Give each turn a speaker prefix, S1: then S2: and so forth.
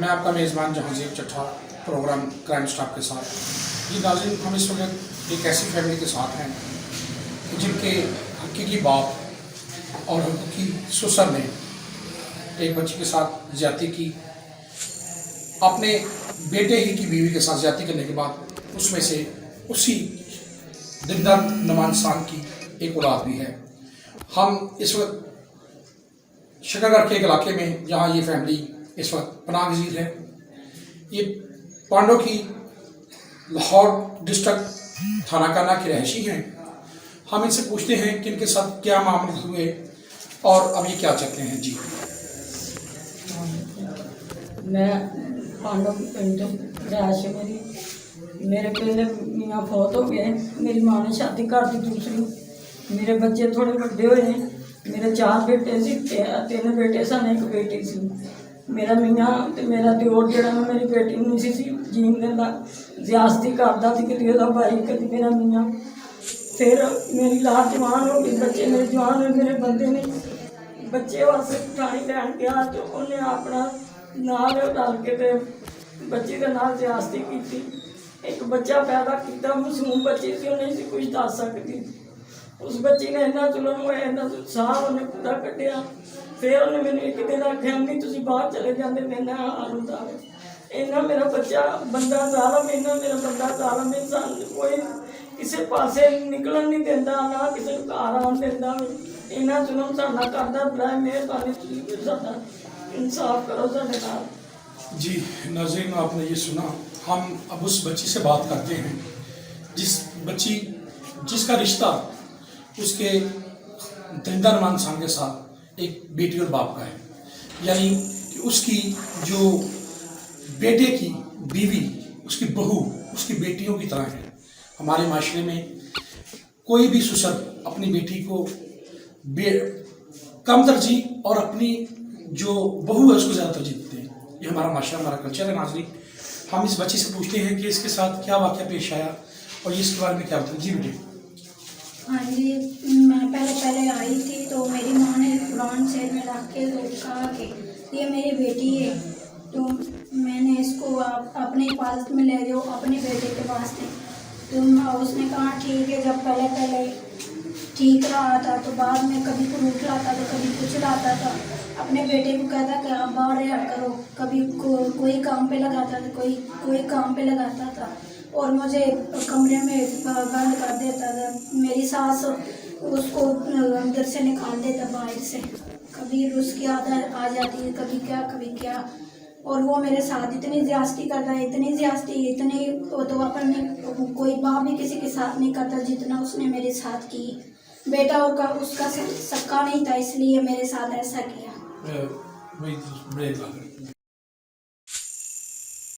S1: मैं आपका मेज़बान Jahangir Chattha, programme crime stop के साथ। ये नाज़रीन, हम इस वक्त एक ऐसी फैमिली के साथ हैं जिनके हकीकी बाप और हकीकी ससुर ने एक बच्ची के साथ ज़्यादती की। अपने बेटे ही की बीवी के साथ ज़्यादती करने के बाद उसमें से उसी दिनदार नमान इंसान की एक औलाद भी है। हम इस वक्त शकरगढ़ के एक इलाके में, जहाँ ये फैमिली इस वक्त पनाह गज़ीर है, ये पांडो की लाहौर डिस्ट्रिक्ट थाना काना के रहशी हैं। हम इनसे पूछते हैं कि इनके साथ क्या मामले हुए और अब ये क्या चाहते हैं। जी,
S2: मैं पांडव की पिंड रहश है मेरे पहले मियाँ फौत हो गए। मेरी माँ ने शादी कर दी दूसरी। मेरे बच्चे थोड़े बड़े हुए। मेरे 4 बेटे सी, 3 बेटे सन, 1 बेटी सी। मेरा मियाँ तो मेरा दिओर जड़ा मेरी बेटी नहीं सी जीन देता, ज़्यादती करता थी। कभी वह भाई, कभी मेरा मियाँ। फिर मेरी लाश जवान हो गई, बच्चे मेरे जवान हुए, मेरे बंदे नहीं। बच्चे वास्ते ठाणी लैन गया तो उन्हें अपना नाल डाल के ते बच्चे के नाल ज़्यादती की। एक बच्चा पैदा किया, मासूम बच्ची थी, उन्हें सी कुछ दस सकती। उस बच्ची ने इन्ना चुलन होया, इन्ना उत्साह उन्हें पूरा कटिया। फिर उन्हें मैंने एक दिन आख्या, नहीं तुम बाहर चले जाते, मेरा हाल होता है। इन्ना मेरा बच्चा बंदा जालम, इन्ना मेरा बंदा जालम, इंसान कोई किसी पासे निकलन नहीं देता, ना किसी को घर आन देता। इन्ना जुलम साडा करदा, बड़ा मेहरबानी तुसीं साडा इंसाफ करो साडे नाल।
S1: जी नाज़रीन, आपने ये सुना। हम अब उस बच्ची से बात करते हैं जिसका रिश्ता उसके जिंदा नमान इंसान के साथ एक बेटी और बाप का है। यानी कि उसकी जो बेटे की बीवी, उसकी बहू, उसकी बेटियों की तरह है। हमारे माशरे में कोई भी ससुर अपनी बेटी को कम तरजीह और अपनी जो बहू है उसको ज़्यादा तरजीह देते हैं। ये हमारा माशरा, हमारा कल्चर है। नाज़रीन, हम इस बच्ची से पूछते हैं कि इसके साथ क्या वाक़या पेश आया और ये इसके बारे में क्या बताया। जी बेटे।
S3: हाँ जी, मैं पहले आई थी तो मेरी माँ ने कुरान से में रख के तो कहा कि ये मेरी बेटी है, तो मैंने इसको अपने हिफाजत में ले जाओ अपने बेटे के वास्ते। तो उसने कहा ठीक है। जब पहले ठीक रहा था तो बाद में कभी रूठ लाता था, कभी कुछ लाता था। अपने बेटे को कहता कि आप बाहर रहा करो, कभी कोई काम पे लगाता था, कोई काम पे लगाता था और मुझे कमरे में बंद कर देता था। मेरी सास उसको अंदर से निकाल देता बाहर से, कभी रुस की आदत आ जाती है, कभी क्या। और वो मेरे साथ इतनी ज़्यादती करता है, इतनी तो अपन कोई बाप भी किसी के साथ नहीं करता जितना उसने मेरे साथ की। बेटा उसका सक्का नहीं था, इसलिए मेरे साथ ऐसा किया।